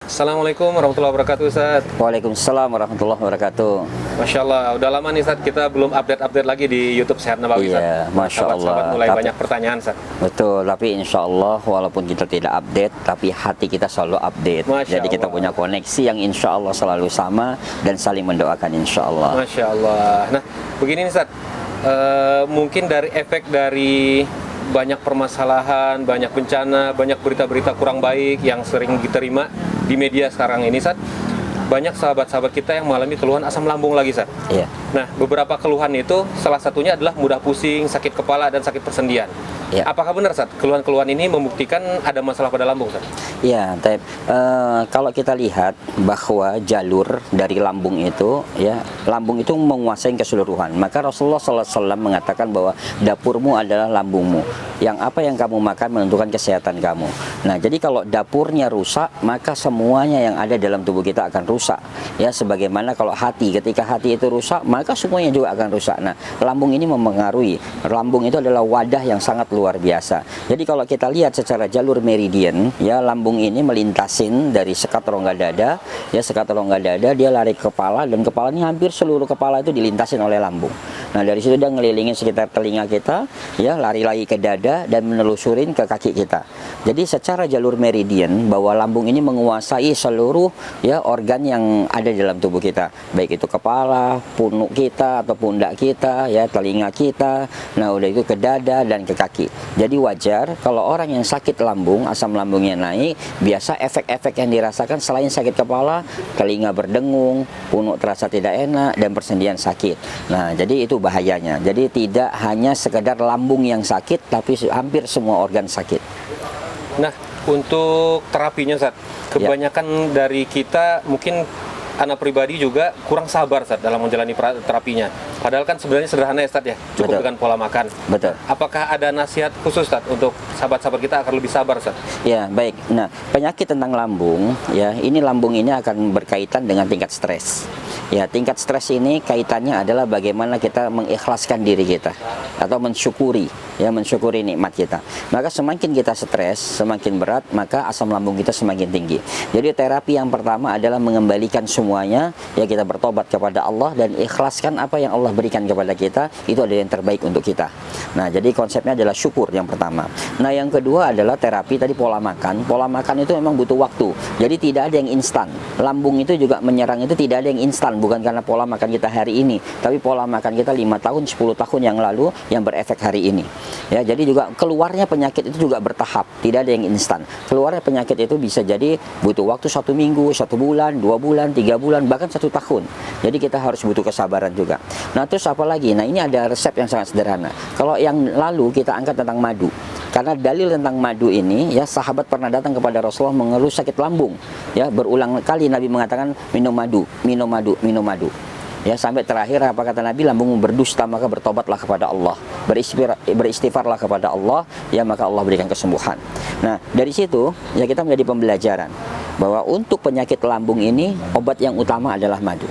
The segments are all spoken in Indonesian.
Assalamualaikum warahmatullahi wabarakatuh, Ustaz. Waalaikumsalam warahmatullahi wabarakatuh. Masya Allah, udah lama nih, Ustaz, kita belum update-update lagi di YouTube Sehat Nabawi, Ustaz. Iya, Masya Sahabat-sahabat Allah. mulai banyak pertanyaan, Ustaz. Betul, tapi insya Allah walaupun kita tidak update, tapi hati kita selalu update. Masya Jadi kita Allah. punya koneksi yang insya Allah selalu sama dan saling mendoakan insya Allah. Masya Allah. Nah, begini nih, Ustaz. Mungkin dari efek dari banyak permasalahan, banyak bencana, banyak berita-berita kurang baik yang sering diterima di media sekarang ini, Ustaz, banyak sahabat-sahabat kita yang mengalami keluhan asam lambung lagi, Ustaz. Iya. Nah, beberapa keluhan itu salah satunya adalah mudah pusing, sakit kepala, dan sakit persendian. Ya. Apakah benar, Ustaz, keluhan-keluhan ini membuktikan ada masalah pada lambung, Ustaz? Ya, kalau kita lihat bahwa jalur dari lambung itu, ya, lambung itu menguasai keseluruhan. Maka Rasulullah SAW mengatakan bahwa dapurmu adalah lambungmu. Yang apa yang kamu makan menentukan kesehatan kamu. Nah, jadi kalau dapurnya rusak, maka semuanya yang ada dalam tubuh kita akan rusak. Ya, sebagaimana kalau hati, ketika hati itu rusak, maka semuanya juga akan rusak. Nah, lambung ini mempengaruhi. Lambung itu adalah wadah yang sangat luar biasa. Jadi kalau kita lihat secara jalur meridian, ya, lambung ini melintasin dari sekat rongga dada, ya, sekat rongga dada, dia lari ke kepala, dan kepala ini hampir seluruh kepala itu dilintasin oleh lambung. Nah, dari situ dia ngelilingin sekitar telinga kita, ya, lari lagi ke dada dan menelusurin ke kaki kita. Jadi secara jalur meridian, bahwa lambung ini menguasai seluruh, ya, organ yang ada dalam tubuh kita, baik itu kepala, punuk kita atau pundak kita, ya, telinga kita. Nah, udah itu ke dada dan ke kaki. Jadi wajar kalau orang yang sakit lambung, asam lambungnya naik, biasa efek-efek yang dirasakan selain sakit kepala, telinga berdengung, punuk terasa tidak enak, dan persendian sakit. Nah, jadi itu bahayanya. Jadi tidak hanya sekedar lambung yang sakit, tapi hampir semua organ sakit. Nah, untuk terapinya, Ustaz, kebanyakan dari kita mungkin anak pribadi juga kurang sabar, Ustaz, dalam menjalani terapinya. Padahal kan sebenarnya sederhana, ya, Ustaz, ya, cukup Betul. dengan pola makan. Betul. Apakah ada nasihat khusus, Ustaz, untuk sahabat-sahabat kita agar lebih sabar, Ustaz? Ya, baik. Nah, penyakit tentang lambung, ya, ini lambung ini akan berkaitan dengan tingkat stres. Ya, tingkat stres ini kaitannya adalah bagaimana kita mengikhlaskan diri kita atau mensyukuri, ya, mensyukuri nikmat kita. Maka semakin kita stres, semakin berat, maka asam lambung kita semakin tinggi. Jadi terapi yang pertama adalah mengembalikan semuanya, ya, kita bertobat kepada Allah dan ikhlaskan apa yang Allah berikan kepada kita, itu adalah yang terbaik untuk kita. Nah, jadi konsepnya adalah syukur yang pertama. Nah, yang kedua adalah terapi tadi pola makan. Pola makan itu memang butuh waktu. Jadi tidak ada yang instan. Lambung itu juga menyerang itu tidak ada yang instan, bukan karena pola makan kita hari ini, tapi pola makan kita 5 tahun, 10 tahun yang lalu yang berefek hari ini. Ya, jadi juga keluarnya penyakit itu juga bertahap, tidak ada yang instan. Keluarnya penyakit itu bisa jadi butuh waktu 1 minggu, 1 bulan, 2 bulan, 3 bulan, bahkan 1 tahun. Jadi kita harus butuh kesabaran juga. Nah, terus apa lagi? Nah, ini ada resep yang sangat sederhana. Kalau yang lalu kita angkat tentang madu. Karena dalil tentang madu ini, ya, sahabat pernah datang kepada Rasulullah mengeluh sakit lambung. Ya, berulang kali Nabi mengatakan minum madu, minum madu, minum madu. Ya, sampai terakhir apa kata Nabi, lambungmu berdusta maka bertobatlah kepada Allah, beristighfarlah kepada Allah, ya, maka Allah berikan kesembuhan. Nah, dari situ, ya, kita menjadi pembelajaran bahwa untuk penyakit lambung ini obat yang utama adalah madu.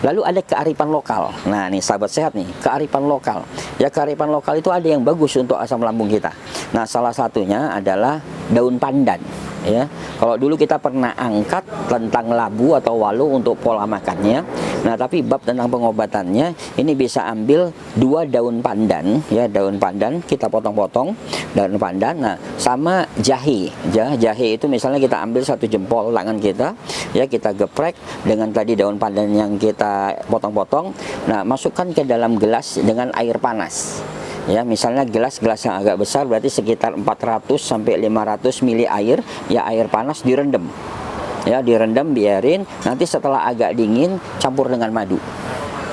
Lalu ada kearifan lokal. Nah, nih sahabat sehat nih, kearifan lokal. Ya, kearifan lokal itu ada yang bagus untuk asam lambung kita. Nah, salah satunya adalah daun pandan. Ya, kalau dulu kita pernah angkat tentang labu atau walu untuk pola makannya. Nah, tapi bab tentang pengobatannya ini bisa ambil 2 daun pandan, ya, daun pandan kita potong-potong daun pandan. Nah, sama jahe. Jahe itu misalnya kita ambil 1 jempol tangan kita, ya, kita geprek dengan tadi daun pandan yang kita potong-potong. Nah, masukkan ke dalam gelas dengan air panas. Ya, misalnya gelas yang agak besar berarti sekitar 400 sampai 500 mili air, ya, air panas direndam. Ya, direndam, biarin, nanti setelah agak dingin campur dengan madu.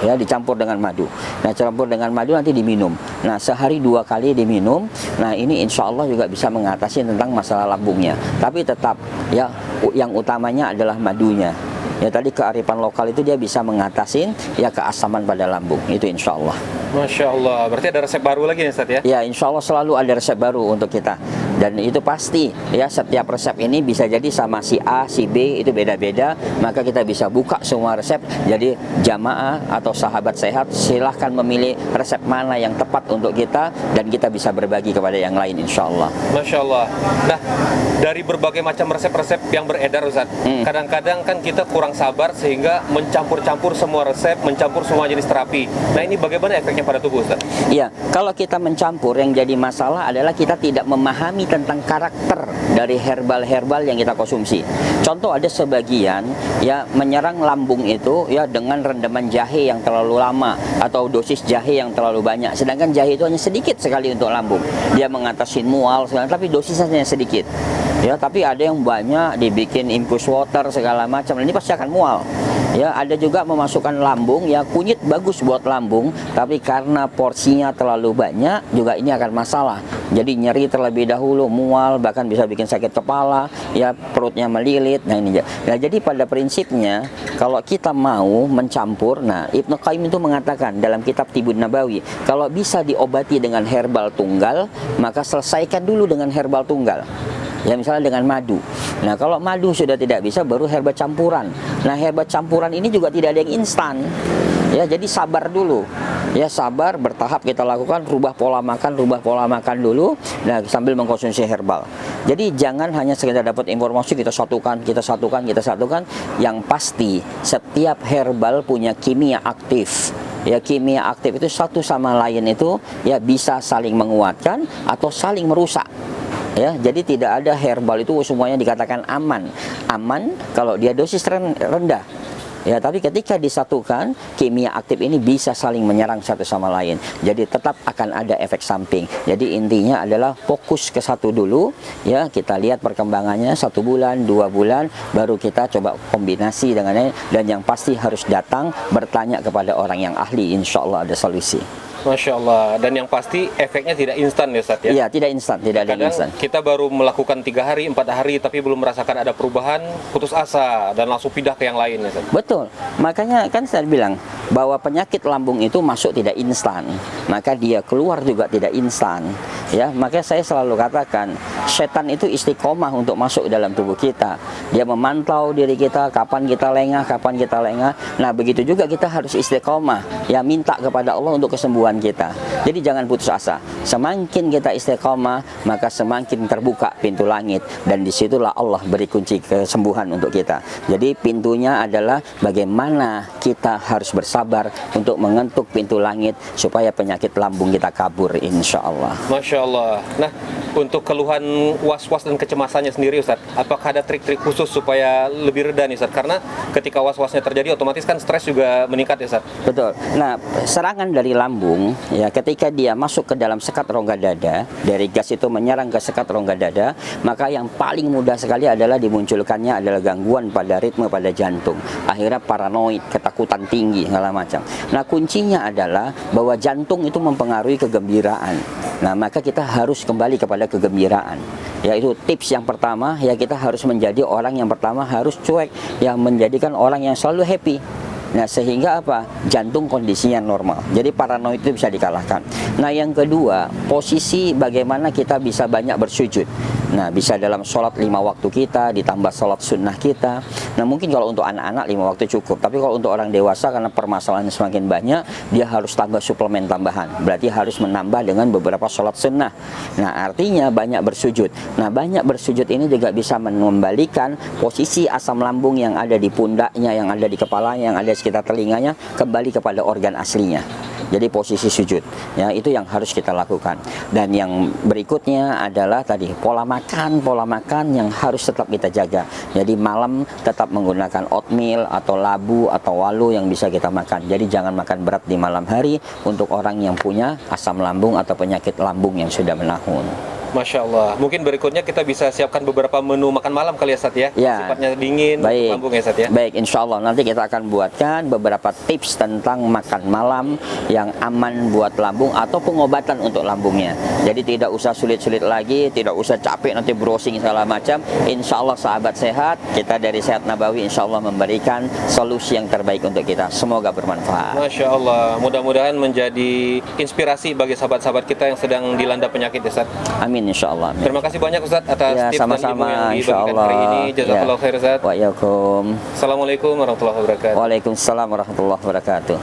Ya, dicampur dengan madu. Nah, campur dengan madu nanti diminum. Nah, sehari 2 kali diminum. Nah, ini insya Allah juga bisa mengatasi tentang masalah lambungnya. Tapi tetap, ya, yang utamanya adalah madunya. Ya, tadi kearifan lokal itu dia bisa mengatasi, ya, keasaman pada lambung. Itu insya Allah. Masya Allah, berarti ada resep baru lagi nih, Ustaz, ya? Ya, insya Allah selalu ada resep baru untuk kita. Dan itu pasti ya, setiap resep ini bisa jadi sama si A, si B itu beda-beda, maka kita bisa buka semua resep. Jadi jamaah atau sahabat sehat silahkan memilih resep mana yang tepat untuk kita, dan kita bisa berbagi kepada yang lain insya Allah. Masya Allah. Nah, dari berbagai macam resep-resep yang beredar Ustaz, kadang-kadang kan kita kurang sabar sehingga mencampur-campur semua resep, mencampur semua jenis terapi. Nah, ini bagaimana efeknya pada tubuh Ustaz? Iya, kalau kita mencampur, yang jadi masalah adalah kita tidak memahami tentang karakter dari herbal-herbal yang kita konsumsi. Contoh, ada sebagian ya menyerang lambung itu ya dengan rendaman jahe yang terlalu lama atau dosis jahe yang terlalu banyak. Sedangkan jahe itu hanya sedikit sekali untuk lambung. Dia mengatasi mual segala, tapi dosisnya sedikit. Ya, tapi ada yang banyak dibikin infus water segala macam. Ini pasti akan mual. Ya, ada juga memasukkan lambung, ya kunyit bagus buat lambung, tapi karena porsinya terlalu banyak juga ini akan masalah. Jadi nyeri terlebih dahulu, mual, bahkan bisa bikin sakit kepala, ya perutnya melilit. Nah ini. Nah, jadi pada prinsipnya kalau kita mau mencampur, nah Ibnu Qayyim itu mengatakan dalam kitab Tibun Nabawi, kalau bisa diobati dengan herbal tunggal, maka selesaikan dulu dengan herbal tunggal. Ya, misalnya dengan madu. Nah, kalau madu sudah tidak bisa, baru herba campuran. Nah, herba campuran ini juga tidak ada yang instan. Ya, jadi sabar dulu. Ya, sabar, bertahap kita lakukan, rubah pola makan dulu. Nah, sambil mengkonsumsi herbal. Jadi jangan hanya sekedar dapat informasi kita satukan. Yang pasti setiap herbal punya kimia aktif. Ya, kimia aktif itu satu sama lain itu ya bisa saling menguatkan atau saling merusak. Ya, jadi tidak ada herbal itu semuanya dikatakan aman. Aman kalau dia dosis rendah. Ya, tapi ketika disatukan, kimia aktif ini bisa saling menyerang satu sama lain. Jadi tetap akan ada efek samping. Jadi intinya adalah fokus ke satu dulu. Ya, kita lihat perkembangannya 1 bulan, 2 bulan, baru kita coba kombinasi dengannya. Dan yang pasti harus datang bertanya kepada orang yang ahli. Insya Allah ada solusi. Masya Allah. Dan yang pasti efeknya tidak instan ya Ustaz ya? Iya, tidak instan, tidak ada yang instan. Kita baru melakukan 3 hari, 4 hari, tapi belum merasakan ada perubahan, putus asa, dan langsung pindah ke yang lain ya Ustaz? Betul, makanya kan saya bilang bahwa penyakit lambung itu masuk tidak instan, maka dia keluar juga tidak instan. Ya, makanya saya selalu katakan, setan itu istiqomah untuk masuk dalam tubuh kita. Dia memantau diri kita, kapan kita lengah. Nah, begitu juga kita harus istiqomah, ya minta kepada Allah untuk kesembuhan kita. Jadi jangan putus asa. Semakin kita istiqomah, maka semakin terbuka pintu langit, dan disitulah Allah beri kunci kesembuhan untuk kita. Jadi pintunya adalah bagaimana kita harus bersabar untuk mengetuk pintu langit supaya penyakit lambung kita kabur, insya Allah. Masya Allah. Nah, untuk keluhan was-was dan kecemasannya sendiri Ustaz, apakah ada trik-trik khusus supaya lebih reda nih Ustaz? Karena ketika was-wasnya terjadi otomatis kan stres juga meningkat ya Ustaz? Betul. Nah, serangan dari lambung ya ketika dia masuk ke dalam sekat rongga dada, dari gas itu menyerang ke sekat rongga dada, maka yang paling mudah sekali adalah dimunculkannya adalah gangguan pada ritme pada jantung. Akhirnya paranoid, ketakutan tinggi, segala macam. Nah, kuncinya adalah bahwa jantung itu mempengaruhi kegembiraan. Nah, maka kita harus kembali kepada kegembiraan. Yaitu tips yang pertama, ya kita harus menjadi orang yang pertama harus cuek, yang menjadikan orang yang selalu happy. Nah, sehingga apa? Jantung kondisinya normal. Jadi paranoid itu bisa dikalahkan. Nah, yang kedua, posisi bagaimana kita bisa banyak bersujud. Nah, bisa dalam sholat 5 waktu kita, ditambah sholat sunnah kita. Nah, mungkin kalau untuk anak-anak 5 waktu cukup. Tapi kalau untuk orang dewasa, karena permasalahannya semakin banyak, dia harus tambah suplemen tambahan. Berarti harus menambah dengan beberapa sholat sunnah. Nah, artinya banyak bersujud. Nah, banyak bersujud ini juga bisa mengembalikan posisi asam lambung yang ada di pundaknya, yang ada di kepalanya, yang ada di sekitar telinganya, kembali kepada organ aslinya. Jadi posisi sujud, ya itu yang harus kita lakukan. Dan yang berikutnya adalah tadi pola makan yang harus tetap kita jaga. Jadi malam tetap menggunakan oatmeal atau labu atau walu yang bisa kita makan. Jadi jangan makan berat di malam hari untuk orang yang punya asam lambung atau penyakit lambung yang sudah menahun. Masya Allah. Mungkin berikutnya kita bisa siapkan beberapa menu makan malam kali ya Ustaz ya? Ya. Sifatnya dingin, Baik. lambung ya Ustaz ya? Baik, insya Allah nanti kita akan buatkan beberapa tips tentang makan malam yang aman buat lambung atau pengobatan untuk lambungnya. Jadi tidak usah sulit-sulit lagi, tidak usah capek nanti browsing segala macam. Insya Allah sahabat sehat, kita dari Sehat Nabawi insya Allah memberikan solusi yang terbaik untuk kita. Semoga bermanfaat. Masya Allah. Mudah-mudahan menjadi inspirasi bagi sahabat-sahabat kita yang sedang dilanda penyakit ya Ustaz. Amin Amin insyaallah. Amin. Terima kasih banyak Ustaz atas Ya, tips dan ilmu sama-sama, yang dibagikan insyaallah. hari ini. Jazakallahu khair Ustaz. Wa yakum. Assalamualaikum warahmatullahi wabarakatuh. Waalaikumsalam warahmatullahi wabarakatuh.